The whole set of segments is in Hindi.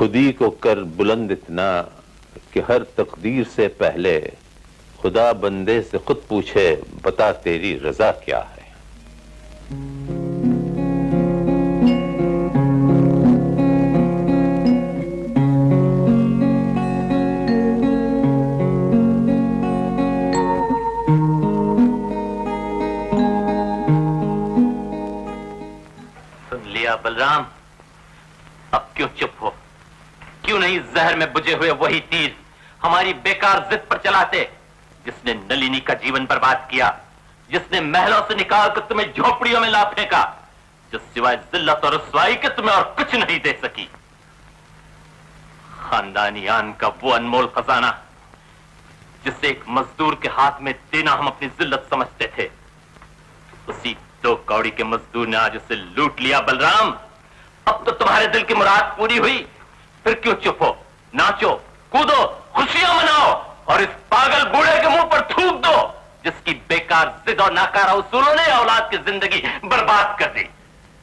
खुदी को कर बुलंद इतना कि हर तकदीर से पहले खुदा बंदे से खुद पूछे, बता तेरी रजा क्या है। सुन लिया बलराम, अब क्यों चुप हो? क्यों नहीं जहर में बुझे हुए वही तीर हमारी बेकार जिद पर चलाते, जिसने नलिनी का जीवन बर्बाद किया, जिसने महलों से निकाल कर तुम्हें झोपड़ियों में ला फेंका, जो सिवाय जिल्लत और रुसवाई के तुम्हें और कुछ नहीं दे सकी। खानदानी आन का वो अनमोल खजाना जिसे एक मजदूर के हाथ में देना हम अपनी जिल्लत समझते थे, उसी 2 कौड़ी के मजदूर ने आज उसे लूट लिया। बलराम, अब तो तुम्हारे दिल की मुराद पूरी हुई, फिर क्यों चुप हो? नाचो, कूदो, खुशियां मनाओ और इस पागल बूढ़े के मुंह पर थूक दो जिसकी बेकार जिद और नाकारा उसूलों ने औलाद की जिंदगी बर्बाद कर दी।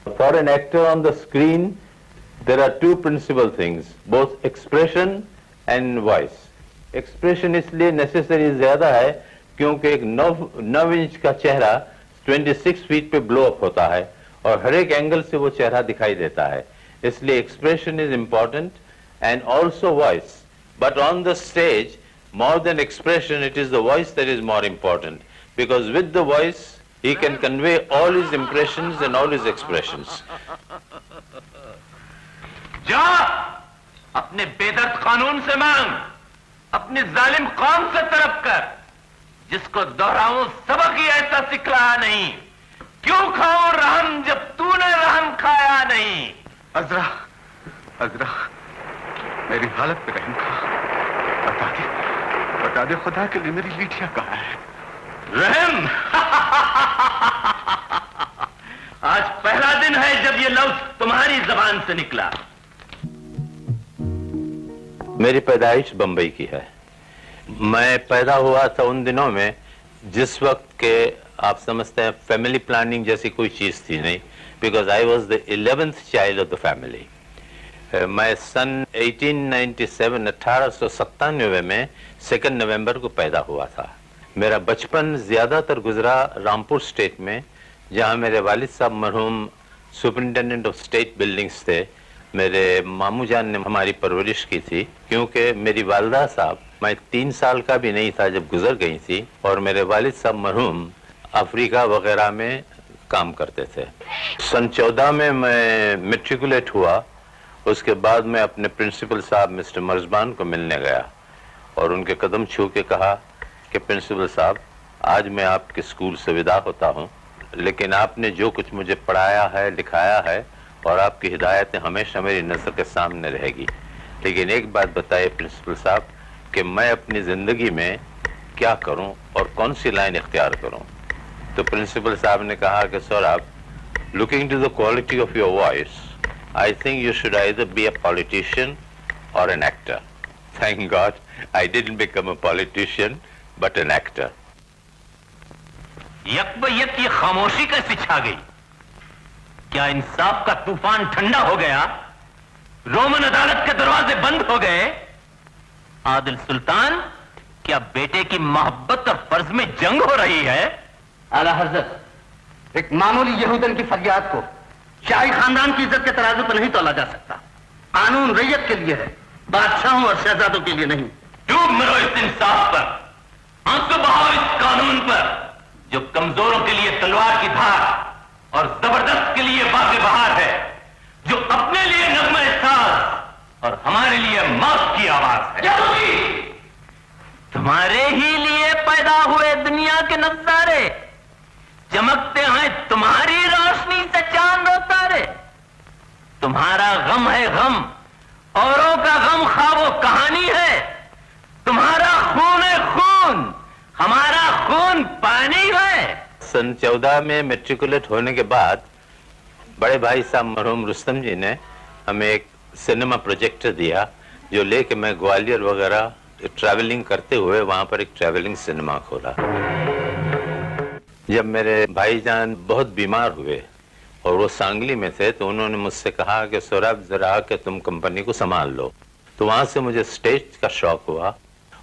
For an actor on the screen, there are 2 principal things, both expression and voice. Expression इसलिए necessary ज्यादा है क्योंकि एक 9 इंच का चेहरा 26 फीट पे ब्लो अप होता है और हर एक एंगल से वो चेहरा दिखाई देता है, इसलिए expression is important and also voice. But on the stage, more than expression, it is the voice that is more important, because with the voice he can convey all his impressions and all his expressions. जा अपने बेदर्द कानून से मांग, अपने जालिम कौम से तरफ कर, जिसको दोहराऊं सबक ही ऐसा सिखलाया नहीं। क्यों खाऊं रहम जब तूने रहम खाया नहीं। अजरा, अजरा, मेरी हालत पे रहम खा, बता दे खुदा के लिए मेरी बिटिया कहाँ है? रहम आज पहला दिन है जब ये लफ्ज तुम्हारी जबान से निकला। मेरी पैदाइश बंबई की है। मैं पैदा हुआ था उन दिनों में जिस वक्त के आप समझते हैं फैमिली प्लानिंग जैसी कोई चीज थी नहीं, because I was the 11th child of the family. मैं सन 1897 में 2 नवंबर को पैदा हुआ था। मेरा बचपन ज्यादातर गुजरा रामपुर स्टेट में, जहां मेरे वालिद साहब मरहूम सुपरिटेंडेंट ऑफ स्टेट बिल्डिंग्स थे। मेरे मामू जान ने हमारी परवरिश की थी, क्योंकि मेरी वालदा साहब, मैं 3 साल का भी नहीं था जब गुजर गई थी, और मेरे वालिद साहब मरहूम अफ्रीका वगैरह में काम करते थे। सन 14 में मैं मेट्रिकुलेट हुआ। उसके बाद मैं अपने प्रिंसिपल साहब मिस्टर मर्जबान को मिलने गया और उनके कदम छू के कहा कि प्रिंसिपल साहब, आज मैं आपके स्कूल से विदा होता हूं, लेकिन आपने जो कुछ मुझे पढ़ाया है, लिखाया है और आपकी हिदायतें हमेशा मेरी नजर के सामने रहेगी। लेकिन एक बात बताइए प्रिंसिपल साहब कि मैं अपनी जिंदगी में क्या करूं और कौन सी लाइन इख्तियार करूं। तो प्रिंसिपल साहब ने कहा कि सर, आप looking to the quality of your voice, I think you should either be a politician or an actor. Thank God I didn't become a politician but an actor. यकबयक ये खामोशी कैसी छा गई? क्या इंसाफ का तूफान ठंडा हो गया? रोमन अदालत के दरवाजे बंद हो गए? आदिल सुल्तान, क्या बेटे की मोहब्बत और फर्ज में जंग हो रही है? आला हजरत, एक मामूली यहूदन की फरियाद को शाही खानदान की इज्जत के तराजू पर नहीं तोला जा सकता। कानून रैयत के लिए है, बादशाहों और शहजादों के लिए नहीं। डूब मरो इस इंसाफ पर, आंसू बहाओ इस कानून पर, जो कमजोरों के लिए तलवार की धार और जबरदस्त के लिए बाग़े बहार है, जो अपने लिए नगमा साज और हमारे लिए मौत की आवाज है। तुम्हारे ही लिए पैदा हुए दुनिया के नजारे, चमकते हैं तुम्हारी रोशनी से चांद और तारे। तुम्हारा गम है गम, औरों का गम ख्वाबो कहानी है। तुम्हारा खून है खून, हमारा खून पानी है। सन 14 में मेट्रिकुलेट होने के बाद बड़े भाई साहब मरहूम रुस्तम जी ने हमें एक सिनेमा प्रोजेक्टर दिया, जो लेके मैं ग्वालियर वगैरह ट्रैवलिंग करते हुए वहां पर एक ट्रैवलिंग सिनेमा खोला। जब मेरे भाईजान बहुत बीमार हुए और वो सांगली में थे, तो उन्होंने मुझसे कहा कि सौरभ जरा कि तुम कंपनी को संभाल लो। तो वहां से मुझे स्टेज का शौक हुआ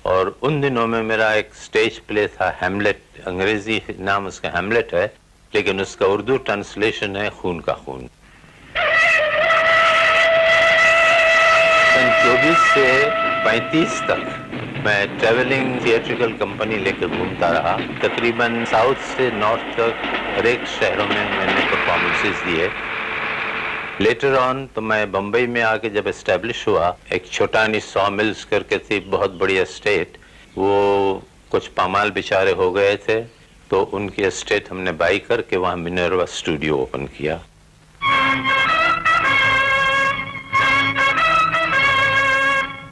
और उन दिनों में मेरा एक स्टेज प्ले था हैमलेट, अंग्रेजी नाम उसका हैमलेट है, लेकिन उसका उर्दू ट्रांसलेशन है खून का खून। 24 से 35 तक मैं ट्रेवलिंग थिएट्रिकल कंपनी लेकर घूमता रहा। तकरीबन साउथ से नॉर्थ तक हर एक शहरों में मैंने परफॉर्मेंसेस दिए। लेटर ऑन तो मैं बम्बई में आके जब एस्टेब्लिश हुआ, एक छोटानी 100 मिल्स करके थी, बहुत बड़ी एस्टेट, वो कुछ पामाल बेचारे हो गए थे, तो उनकी एस्टेट हमने बाई करके वहाँ मिनर्वा स्टूडियो ओपन किया।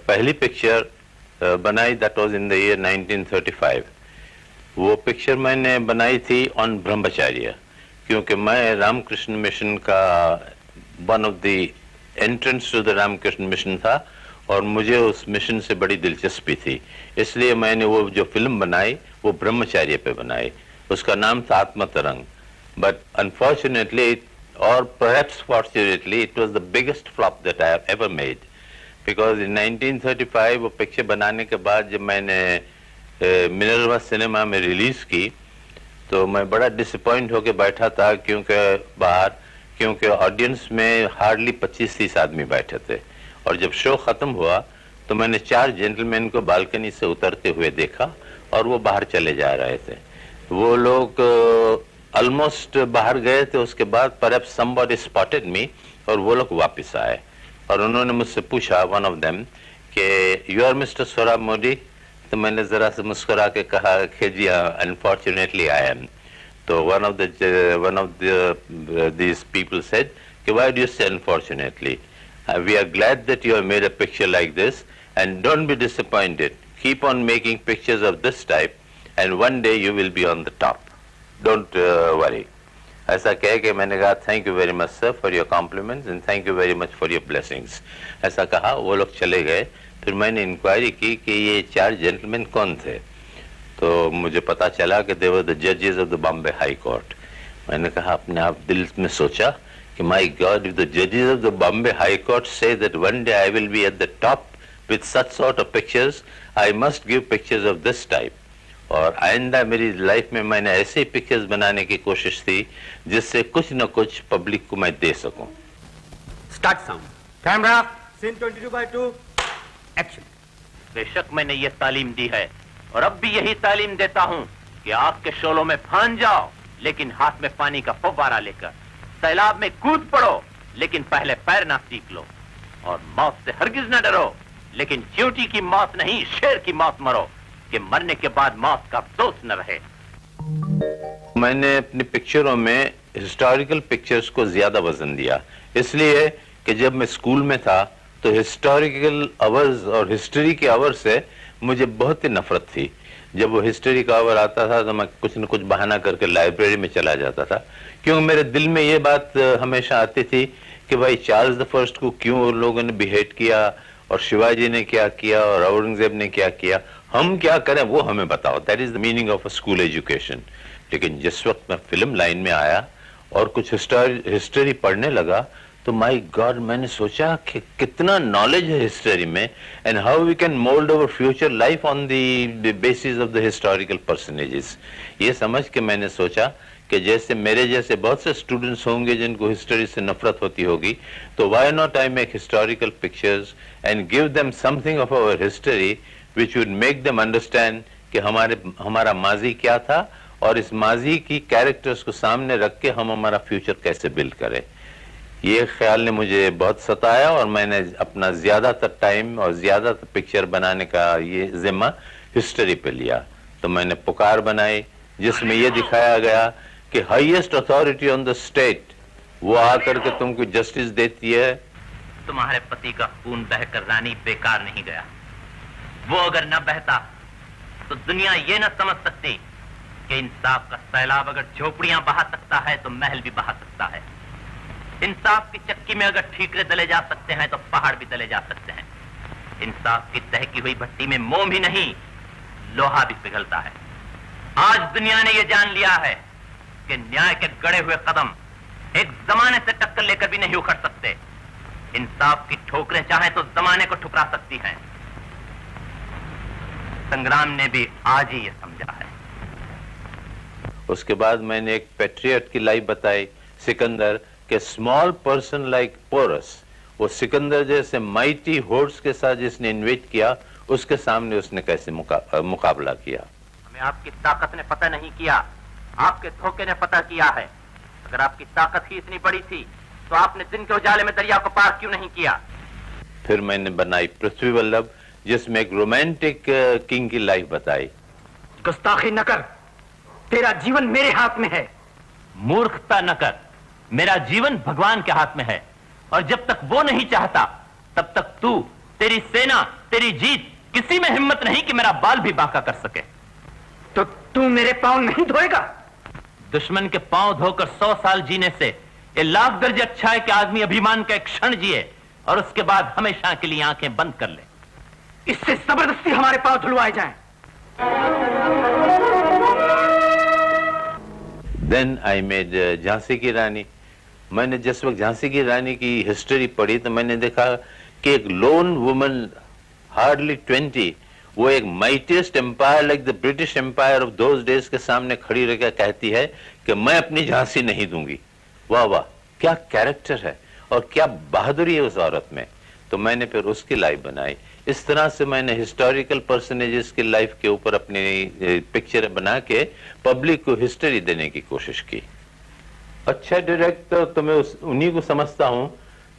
पहली पिक्चर बनाई that was in the year 1935। वो पिक्चर मैंने बनाई थी ऑन ब्रह्मचर्य, क्योंकि मैं रामकृष्ण मिशन का one of the entrance to the Ramakrishna Mission था और मुझे उस मिशन से बड़ी दिलचस्पी थी, इसलिए मैंने वो जो फिल्म बनाई वो ब्रह्मचर्य पे बनाई। उसका नाम था आत्मतरंग। बट अनफॉर्चुनेटली और perhaps fortunately it was the biggest flop that I have ever made, because in 1935 वो पिक्चर बनाने के बाद जब मैंने मिनर्वा सिनेमा में रिलीज की तो मैं बड़ा डिसअपॉइंट होकर बैठा था, क्योंकि ऑडियंस में हार्डली 25-30 आदमी बैठे थे। और जब शो खत्म हुआ तो मैंने 4 जेंटलमैन को बालकनी से उतरते हुए देखा और वो बाहर चले जा रहे थे। वो लोग ऑलमोस्ट बाहर गए थे, उसके बाद परहैप्स समबडी स्पॉटेड मी और वो लोग वापस आए और उन्होंने मुझसे पूछा, वन ऑफ देम, कि you are mister Saurabh Modi? तो मैंने जरा से मुस्कुरा के कहा कि जी हाँ, अनफॉर्चुनेटली आई एम। तो one of these people said, why do you say unfortunately? We are glad that you have made a picture like this and don't be disappointed. Keep on making pictures of this type and one day you will be on the top. Don't worry. ऐसा कह के मैंने कहा thank you very much sir for your compliments and thank you very much for your blessings. ऐसा कहा, वो लोग चले गए। फिर मैंने इंक्वायरी की कि ये 4 जेंटलमैन कौन थे, तो मुझे पता चला कि दे वर द जजेस of the Bombay high court. मैंने कहा, अपने आप दिल में सोचा कि माय गॉड, इफ द जजेस of the Bombay high court say that one day I will be at the top with such sort of pictures, I must give pictures of this type. और आइंदा मेरी लाइफ में मैंने ऐसे पिक्चर्स बनाने की कोशिश थी जिससे कुछ न कुछ पब्लिक को मैं दे सकूं। Start sound, camera, scene 22/2, action. बेशक मैंने ये तालीम दी है और अब भी यही तालीम देता हूं कि आग के शोलों में फान जाओ, लेकिन हाथ में पानी का फव्वारा लेकर। सैलाब में कूद पड़ो, लेकिन पहले तैरना सीख लो। और मौत से हरगिज न डरो, लेकिन चींटी की मौत नहीं, शेर की मौत मरो, कि मरने के बाद मौत का अफसोस न रहे। मैंने अपनी पिक्चरों में हिस्टोरिकल पिक्चर्स को ज्यादा वजन दिया, इसलिए कि जब मैं स्कूल में था तो हिस्टोरिकल आवर्स और हिस्ट्री के आवर से मुझे बहुत ही नफरत थी। जब वो हिस्ट्री का आवर आता था तो मैं कुछ न कुछ बहाना करके लाइब्रेरी में चला जाता था, क्योंकि मेरे दिल में ये बात हमेशा आती थी कि भाई चार्ल्स द फर्स्ट को क्यों लोगों ने बिहेट किया और शिवाजी ने क्या किया और औरंगजेब ने क्या किया, हम क्या करें वो हमें बताओ। That is the meaning of a school education. लेकिन जिस वक्त मैं फिल्म लाइन में आया और कुछ हिस्ट्री पढ़ने लगा तो माय गॉड, मैंने सोचा कि कितना नॉलेज है हिस्ट्री में and how we can mould our future life on the basis of the historical personages. ये समझ के मैंने सोचा कि जैसे मेरे जैसे बहुत से स्टूडेंट्स होंगे जिनको हिस्ट्री से नफरत होती होगी, तो why not I make historical pictures and give them something of our history which would make them understand कि हमारा माजी क्या था और इस माजी की कैरेक्टर्स को सामने रख के हम हमारा फ्यूचर कैसे बिल्ड करें। ये ख्याल ने मुझे बहुत सताया और मैंने अपना ज्यादातर टाइम और ज्यादातर पिक्चर बनाने का ये जिम्मा हिस्ट्री पे लिया। तो मैंने पुकार बनाई जिसमें ये दिखाया गया कि highest authority on the state वो आकर के तुमको जस्टिस देती है। तुम्हारे पति का खून बहकर रानी बेकार नहीं गया। वो अगर न बहता तो दुनिया ये न समझ सकती कि इंसाफ का सैलाब अगर झोपड़ियां बहा सकता है तो महल भी बहा सकता है। इंसाफ की चक्की में अगर ठीकरे दले जा सकते हैं तो पहाड़ भी दले जा सकते हैं। इंसाफ की दहकी हुई भट्टी में मोम ही नहीं, लोहा भी पिघलता है। आज दुनिया ने यह जान लिया है कि न्याय के गड़े हुए कदम एक जमाने से टक्कर लेकर भी नहीं उखड़ सकते। इंसाफ की ठोकरें चाहे तो जमाने को ठुकरा सकती हैं। संग्राम ने भी आज ही ये समझा है। उसके बाद मैंने एक पैट्रियट की लाइफ बताई, सिकंदर के स्मॉल पर्सन लाइक पोरस, वो सिकंदर जैसे माइटी होर्स के साथ जिसने इन्वेट किया, उसके सामने उसने कैसे मुकाबला किया। हमें आपकी ताकत ने पता नहीं किया, आपके धोखे ने पता किया है। अगर आपकी ताकत ही इतनी बड़ी थी तो आपने दिन के उजाले में दरिया को पार क्यों नहीं किया। फिर मैंने बनाई पृथ्वी वल्लभ, जिसमें एक रोमांटिक किंग की लाइफ बताई। गुस्ताखी न कर, तेरा जीवन मेरे हाथ में है। मूर्खता न कर, मेरा जीवन भगवान के हाथ में है, और जब तक वो नहीं चाहता तब तक तू, तेरी सेना, तेरी जीत, किसी में हिम्मत नहीं कि मेरा बाल भी बांका कर सके। तो तू मेरे पांव नहीं धोएगा? दुश्मन के पांव धोकर 100 साल जीने से ये लाख दर्जे अच्छा है कि आदमी अभिमान का एक क्षण जिए और उसके बाद हमेशा के लिए आंखें बंद कर ले। इससे जबरदस्ती हमारे पांव धुलवाए जाएं। देन आई मेड झांसी की रानी। मैंने जिस वक्त झांसी की रानी की हिस्ट्री पढ़ी तो मैंने देखा कि एक लोन वुमन, हार्डली 20, वो एक mightiest empire like the British empire of those days के सामने खड़ी रहकर कहती है कि मैं अपनी झांसी नहीं दूंगी। वाह वाह, क्या कैरेक्टर है और क्या बहादुरी है उस औरत में। तो मैंने फिर उसकी लाइफ बनाई। इस तरह से मैंने हिस्टोरिकल पर्सनेजेस की लाइफ के ऊपर अपनी पिक्चर बना के पब्लिक को हिस्ट्री देने की कोशिश की। अच्छा डायरेक्टर तो मैं उन्हीं को समझता हूं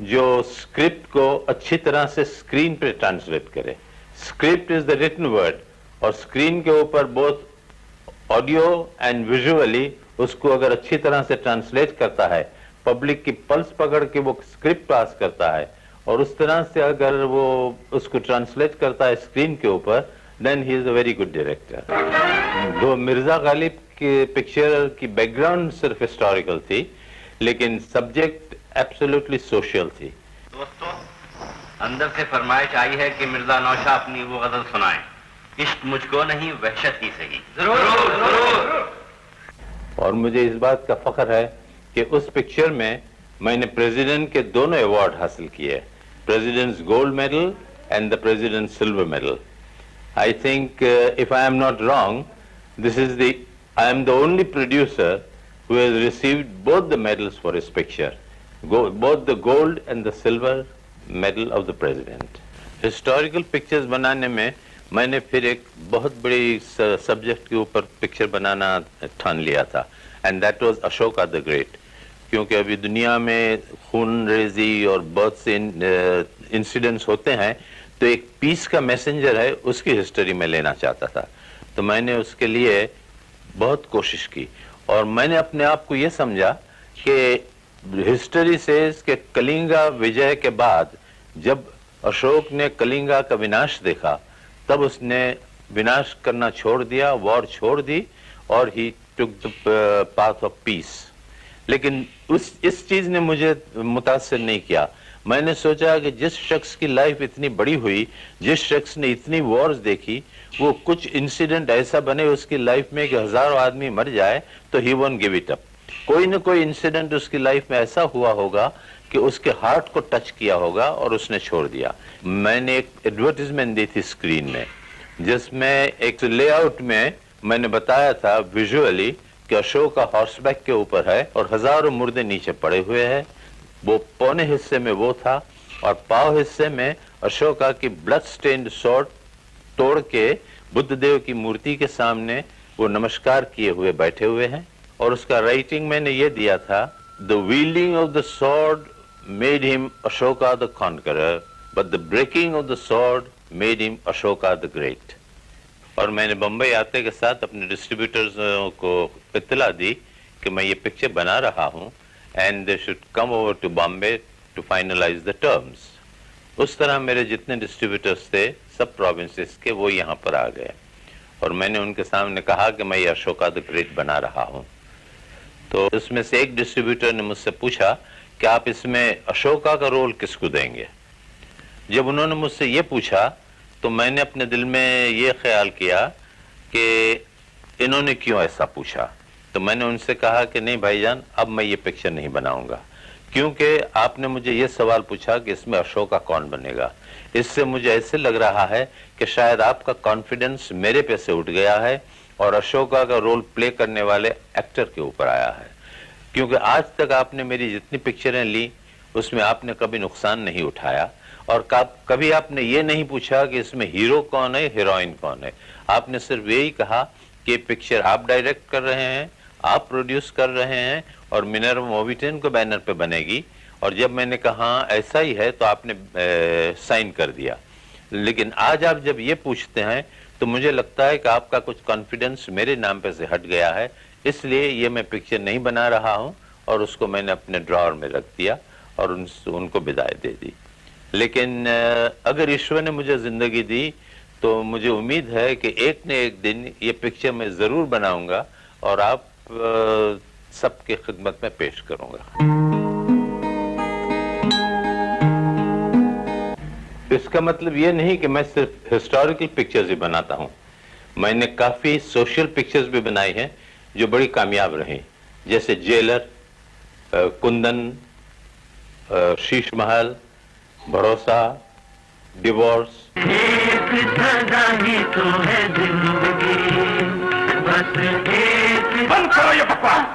जो स्क्रिप्ट को अच्छी तरह से स्क्रीन पे ट्रांसलेट करे। Script is the written word, और स्क्रीन के ऊपर बोथ ऑडियो एंड विजुअली उसको अगर अच्छी तरह से ट्रांसलेट करता है, पब्लिक की पल्स पकड़ के वो स्क्रिप्ट पास करता है, और उस तरह से अगर वो उसको ट्रांसलेट करता है स्क्रीन के ऊपर, then he is a very good director. दो मिर्जा गालिब की पिक्चर की बैकग्राउंड सिर्फ हिस्टोरिकल थी, लेकिन सब्जेक्ट एब्सोल्युटली सोशल थी। दोस्तों, अंदर से फरमाइश आई है कि मिर्जा नौशाह अपनी वो गजल सुनाएं। इश्क मुझको नहीं, वहशत ही सही। जरूर जरूर। और मुझे इस बात का फख्र है कि उस पिक्चर में मैंने प्रेसिडेंट के दोनों अवार्ड हासिल किए, president's gold medal and the president silver medal. I think if I am not wrong, this is the I am the only producer who has received both the medals for his picture, both the gold and the silver medal of the president. Historical pictures बनाने में मैंने फिर एक बहुत बड़ी सब्जेक्ट के ऊपर पिक्चर बनाना ठान लिया था, and that was Ashoka the Great. क्योंकि अभी दुनिया में खून रेजी और बहुत से इंसिडेंट्स होते हैं, तो एक पीस का मैसेंजर है, उसकी हिस्ट्री में लेना चाहता था। तो मैंने उसके लिए बहुत कोशिश की, और मैंने अपने आप को ये समझा कि हिस्ट्री से कि कलिंगा विजय के बाद जब अशोक ने कलिंगा का विनाश देखा, तब उसने विनाश करना छोड़ दिया, वॉर छोड़ दी, और he took the path of peace. लेकिन इस चीज ने मुझे मुतासिर नहीं किया। मैंने सोचा कि जिस शख्स की लाइफ इतनी बड़ी हुई, जिस शख्स ने इतनी वॉर्स देखी, वो कुछ इंसिडेंट ऐसा बने उसकी लाइफ में कि हजारों आदमी मर जाए तो he won't give it up. कोई न कोई इंसिडेंट उसकी लाइफ में ऐसा हुआ होगा कि उसके हार्ट को टच किया होगा और उसने छोड़ दिया। मैंने एक एडवर्टीजमेंट दी थी स्क्रीन में, जिसमें एक लेआउट में मैंने बताया था विजुअली कि अशोक का हॉर्सबैक के ऊपर है और हजारों मुर्दे नीचे पड़े हुए हैं। वो पौने हिस्से में वो था, और पाव हिस्से में अशोका की ब्लड स्टेन्ड स्वॉर्ड तोड़ के बुद्ध देव की मूर्ति के सामने वो नमस्कार किए हुए बैठे हुए हैं। और उसका राइटिंग मैंने ये दिया था, the wielding of the sword made him Ashoka the conqueror, but the breaking of the sword made him Ashoka the great. और मैंने बम्बई आते के साथ अपने डिस्ट्रीब्यूटर्स को इत्तला दी कि मैं ये पिक्चर बना रहा हूँ, and they should come over to Bombay to finalize the terms. उस तरह मेरे जितने डिस्ट्रीब्यूटर्स थे सब प्रोविंसेस के, वो यहाँ पर आ गए, और मैंने उनके सामने कहा कि मैं ये अशोका द ग्रेट बना रहा हूँ। तो उसमें से एक डिस्ट्रीब्यूटर ने मुझसे पूछा कि आप इसमें अशोका का रोल किसको देंगे। जब उन्होंने मुझसे ये पूछा तो मैंने अपने दिल में ये ख्याल किया कि इन्होंने क्यों ऐसा पूछा, तो मैंने उनसे कहा कि नहीं भाईजान, अब मैं ये पिक्चर नहीं बनाऊंगा, क्योंकि आपने मुझे ये सवाल पूछा कि इसमें अशोका कौन बनेगा। इससे मुझे ऐसे लग रहा है कि शायद आपका कॉन्फिडेंस मेरे पे से उठ गया है और अशोका का रोल प्ले करने वाले एक्टर के ऊपर आया है, क्योंकि आज तक आपने मेरी जितनी पिक्चरें ली उसमें आपने कभी नुकसान नहीं उठाया और कभी आपने ये नहीं पूछा कि इसमें हीरो कौन है, हीरोइन कौन है। आपने सिर्फ यही कहा कि पिक्चर आप डायरेक्ट कर रहे हैं, आप प्रोड्यूस कर रहे हैं और मिनर्वा मूवीटेन को बैनर पे बनेगी। और जब मैंने कहा ऐसा ही है तो आपने साइन कर दिया। लेकिन आज आप जब ये पूछते हैं तो मुझे लगता है कि आपका कुछ कॉन्फिडेंस मेरे नाम पे से हट गया है, इसलिए ये मैं पिक्चर नहीं बना रहा हूं और उसको मैंने अपने ड्रॉअर में रख दिया और उनको विदाई दे दी। लेकिन अगर ईश्वर ने मुझे जिंदगी दी तो मुझे उम्मीद है कि एक न एक दिन ये पिक्चर मैं जरूर बनाऊंगा और आप सबके खिदमत में पेश करूंगा। इसका मतलब ये नहीं कि मैं सिर्फ हिस्टोरिकल पिक्चर्स ही बनाता हूं, मैंने काफी सोशल पिक्चर्स भी बनाई हैं जो बड़ी कामयाब रही, जैसे जेलर, कुंदन, शीश महल, भरोसा, डिवोर्स। बंद करो ये बकवास।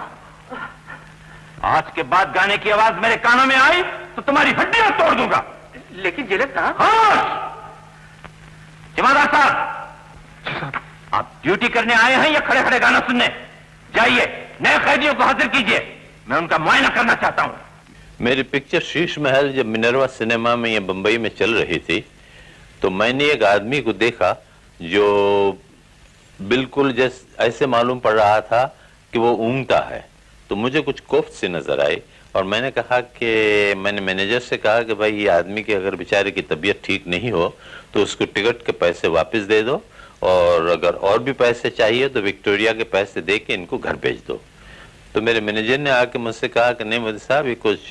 आज के बाद गाने की आवाज मेरे कानों में आई तो तुम्हारी हड्डियां तोड़ दूंगा। लेकिन जेलर साहब। हाँ, जमादार साहब, आप ड्यूटी करने आए हैं या खड़े खड़े गाना सुनने? जाइए नए कैदियों को हाजिर कीजिए, मैं उनका मुआयना करना चाहता हूं। मेरी पिक्चर शीश महल जब मिनर्वा सिनेमा में या बंबई में चल रही थी तो मैंने एक आदमी को देखा जो बिल्कुल जैसे ऐसे मालूम पड़ रहा था कि वो ऊँगता है, तो मुझे कुछ कोफ्त सी नजर आई और मैंने कहा कि मैंने मैनेजर से कहा कि भाई ये आदमी की अगर बेचारे की तबीयत ठीक नहीं हो तो उसको टिकट के पैसे वापस दे दो और अगर और भी पैसे चाहिए तो विक्टोरिया के पैसे दे के इनको घर भेज दो। तो मेरे मैनेजर ने आके मुझसे कहा कि नहीं मोदी साहब, ये कुछ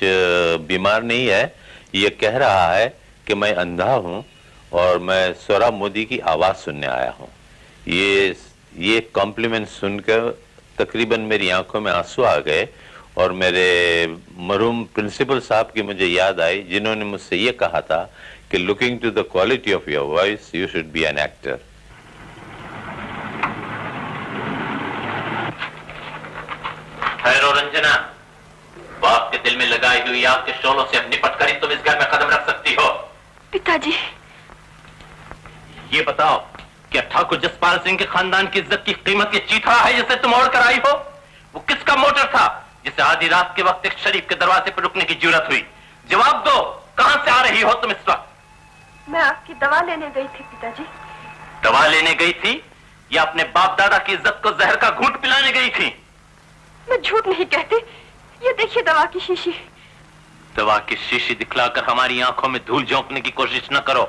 बीमार नहीं है, ये कह रहा है कि मैं अंधा हूं और मैं सोहराब मोदी की आवाज सुनने आया हूं। ये कॉम्प्लीमेंट सुनकर तकरीबन मेरी आंखों में आंसू आ गए और मेरे मरहूम प्रिंसिपल साहब की मुझे याद आई, जिन्होंने मुझसे ये कहा था कि looking to the quality of your voice you should be an actor. खैरो रंजना, बाप के दिल में लगाई हुई आग के शोलों से अब निपट कर ही तुम इस घर में कदम रख सकती हो। पिताजी, ये बताओ, क्या ठाकुर जसपाल सिंह के खानदान की इज्जत की कीमत ये चीथड़ा है जिसे तुम ओढ़ कर आई हो? वो किसका मोटर था जिसे आधी रात के वक्त एक शरीफ के दरवाजे पर रुकने की जरूरत हुई? जवाब दो, कहां से आ रही हो तुम इस वक्त? मैं आपकी दवा लेने गई थी पिताजी। दवा लेने गई थी या अपने बाप दादा की इज्जत को जहर का घूंट पिलाने गई थी? मैं झूठ नहीं कहती, ये देखिए दवा की शीशी। दवा की शीशी दिखलाकर हमारी आंखों में धूल झोंकने की कोशिश न करो।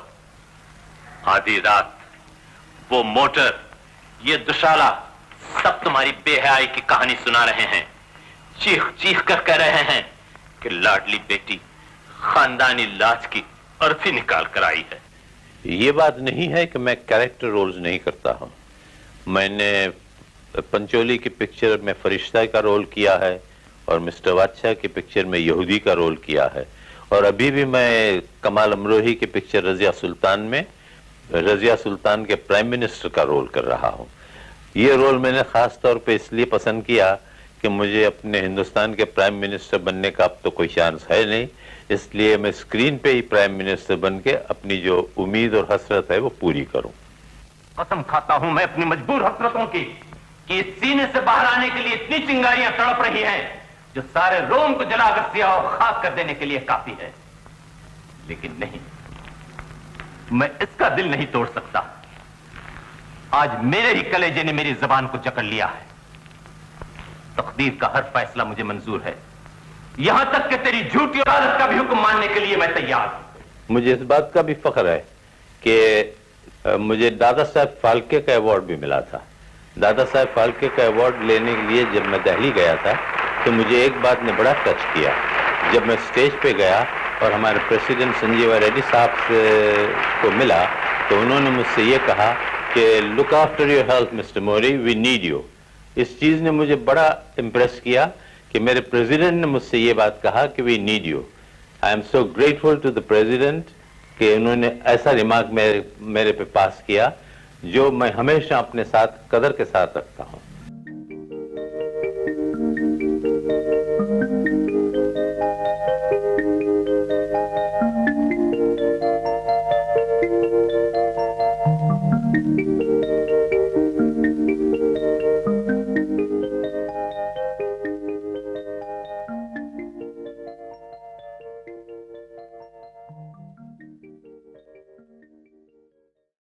आधी रात, वो मोटर, ये दुशाला, सब तुम्हारी बेहयाई की कहानी सुना रहे हैं। चीख चीख कर कह रहे हैं कि लाडली बेटी खानदानी लाज की अर्थी निकाल कर आई है। ये बात नहीं है कि मैं कैरेक्टर रोल्स नहीं करता हूं। मैंने पंचोली की पिक्चर में फरिश्ता का रोल किया है और मिस्टर बादशाह की पिक्चर में यहूदी का रोल किया है और अभी भी मैं कमाल अमरोही की पिक्चर रजिया सुल्तान में रजिया सुल्तान के प्राइम मिनिस्टर का रोल कर रहा हूं। ये रोल मैंने खास तौर पे इसलिए पसंद किया कि मुझे अपने हिंदुस्तान के प्राइम मिनिस्टर बनने का अब तो कोई चांस है नहीं, इसलिए मैं स्क्रीन पे ही प्राइम मिनिस्टर बन के अपनी जो उम्मीद और हसरत है वो पूरी करूं। कसम खाता हूं मैं अपनी मजबूर हसरतों की कि इस सीने से बाहर आने के लिए इतनी चिंगारियां तड़प रही हैं जो सारे रोम को जलाकर सियाह और खाक कर देने के लिए काफी है। लेकिन नहीं, मैं इसका दिल नहीं तोड़ सकता। आज मेरे ही कलेजे ने मेरी जबान को जकड़ लिया है। तकदीर का हर फैसला मुझे मंजूर है, यहां तक कि तेरी झूठी औलाद का भी हुक्म मानने के लिए मैं तैयार हूं। मुझे इस बात का भी फख्र है कि मुझे दादा साहब फाल्के का अवार्ड भी मिला था। दादा साहब फाल्के का अवार्ड लेने के लिए जब मैं दिल्ली गया था तो मुझे एक बात ने बड़ा टच किया। जब मैं स्टेज पे गया और हमारे प्रेसिडेंट संजीवा रेड्डी साहब को मिला तो उन्होंने मुझसे ये कहा कि look after your health mister Modi, we need you. इस चीज ने मुझे बड़ा इम्प्रेस किया कि मेरे प्रेसिडेंट ने मुझसे ये बात कहा कि we need you. I am so grateful to the president कि उन्होंने ऐसा रिमार्क मेरे पे पास किया जो मैं हमेशा अपने साथ कदर के साथ रखता हूं।